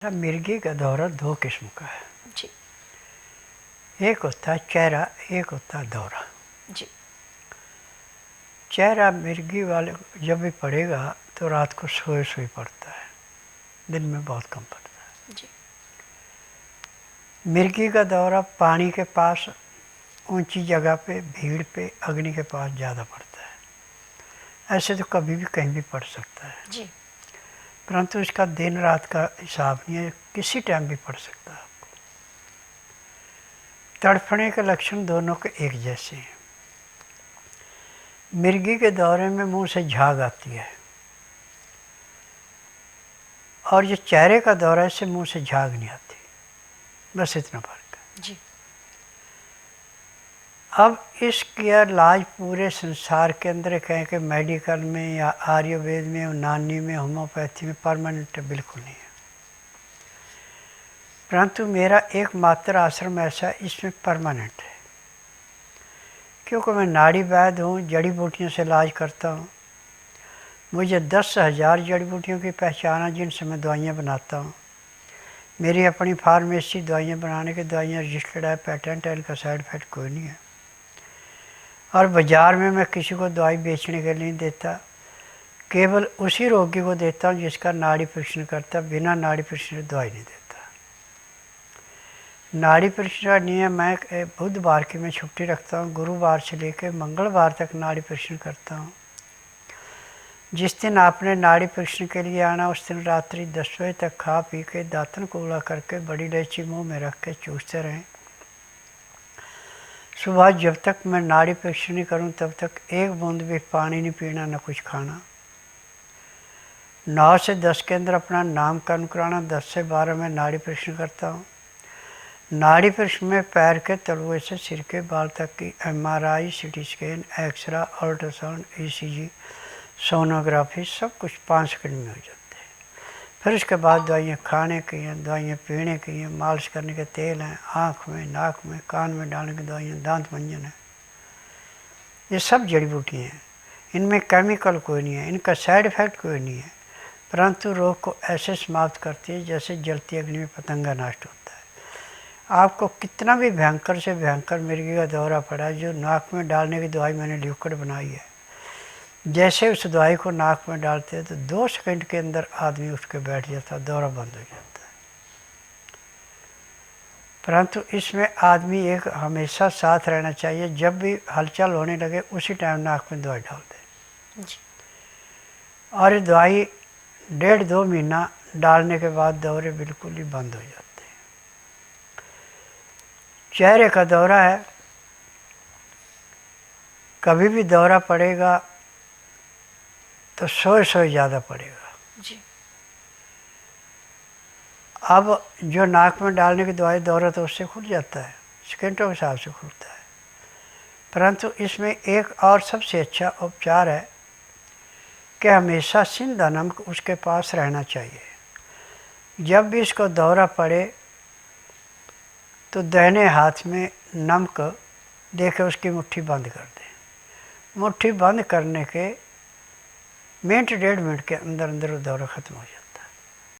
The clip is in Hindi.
मिर्गी का दौरा दो किस्म का है जी। एक होता है चेहरा, एक होता है दौरा। जी। चेहरा मिर्गी वाले जब भी पड़ेगा तो रात को सोए सोए पड़ता है, दिन में बहुत कम पड़ता है। जी। मिर्गी का दौरा पानी के पास, ऊंची जगह पे, भीड़ पे, अग्नि के पास ज़्यादा पड़ता है। ऐसे तो कभी भी कहीं भी पड़ सकता है जी। परंतु इसका दिन रात का हिसाब नहीं है, किसी टाइम भी पड़ सकता है। आपको तड़फने के लक्षण दोनों के एक जैसे हैं। मिर्गी के दौरे में मुंह से झाग आती है और जो चेहरे का दौरा है इससे मुंह से झाग नहीं आती, बस इतना फर्क है। जी। अब इसका इलाज पूरे संसार के अंदर कहें कि मेडिकल में या आयुर्वेद में, यूनानी में, होम्योपैथी में परमानेंट बिल्कुल नहीं है। परंतु मेरा एकमात्र आश्रम ऐसा है इसमें परमानेंट है, क्योंकि मैं नाड़ी वैद्य हूँ, जड़ी बूटियों से इलाज करता हूँ। मुझे 10,000 जड़ी बूटियों की पहचान है जिनसे मैं दवाइयाँ बनाता हूँ। मेरी अपनी फार्मेसी दवाइयाँ बनाने की, दवाइयाँ रजिस्टर्ड है, पेटेंट है, इनका साइड इफेक्ट कोई नहीं है। और बाज़ार में मैं किसी को दवाई बेचने के लिए नहीं देता, केवल उसी रोगी को देता हूँ जिसका नाड़ी परीक्षण करता, बिना नाड़ी परीक्षण दवाई नहीं देता। नाड़ी परीक्षण का नियम मैं बुधवार की मैं छुट्टी रखता हूँ, गुरुवार से लेकर मंगलवार तक नाड़ी परीक्षण करता हूँ। जिस दिन आपने नाड़ी परीक्षण के लिए आना उस दिन रात्रि 10 बजे तक खा पी के दातन कूड़ा करके बड़ी इलायची मुँह में रख के चूसते रहें। सुबह जब तक मैं नाड़ी परीक्षण नहीं करूं तब तक एक बूंद भी पानी नहीं पीना, न कुछ खाना। 9 से 10 के अंदर अपना नामकरण कराना, 10 से 12 में नाड़ी परीक्षण करता हूं। नाड़ी परीक्षण में पैर के तलुए से सिर के बाल तक की MRI, CT scan, x-ray, ultrasound, ECG, sonography सब कुछ 5 सेकंड में हो जाता है। फिर उसके बाद दवाइयाँ खाने की हैं, दवाइयाँ पीने की हैं, मालिश करने के तेल हैं, आँख में, नाक में, कान में डालने की दवाइयाँ, दांत मंजन है, ये सब जड़ी बूटियाँ हैं। इनमें केमिकल कोई नहीं है, इनका साइड इफ़ेक्ट कोई नहीं है, परंतु रोग को ऐसे समाप्त करती है जैसे जलती अग्नि में पतंगा नष्ट होता है। आपको कितना भी भयंकर से भयंकर मिर्गी का दौरा पड़ा है, जो नाक में डालने की दवाई मैंने लिक्विड बनाई है, जैसे उस दवाई को नाक में डालते हैं तो 2 सेकंड के अंदर आदमी उठ के बैठ जाता है, दौरा बंद हो जाता है। परंतु इसमें आदमी एक हमेशा साथ रहना चाहिए, जब भी हलचल होने लगे उसी टाइम नाक में दवाई डाल दें। और ये दवाई 1.5-2 महीना डालने के बाद दौरे बिल्कुल ही बंद हो जाते हैं। चेहरे का दौरा है, कभी भी दौरा पड़ेगा तो सोए ज़्यादा पड़ेगा। जी। अब जो नाक में डालने की दवाई दौरा तो उससे खुल जाता है, सेकेंडों के हिसाब से खुलता है, परंतु इसमें एक और सबसे अच्छा उपचार है कि हमेशा सिंधा नमक उसके पास रहना चाहिए। जब भी इसको दौरा पड़े तो दाहिने हाथ में नमक देकर उसकी मुट्ठी बंद कर दें। मुट्ठी बंद करने के मिनट 1.5 मिनट के अंदर अंदर वो दौरा ख़त्म हो जाता है।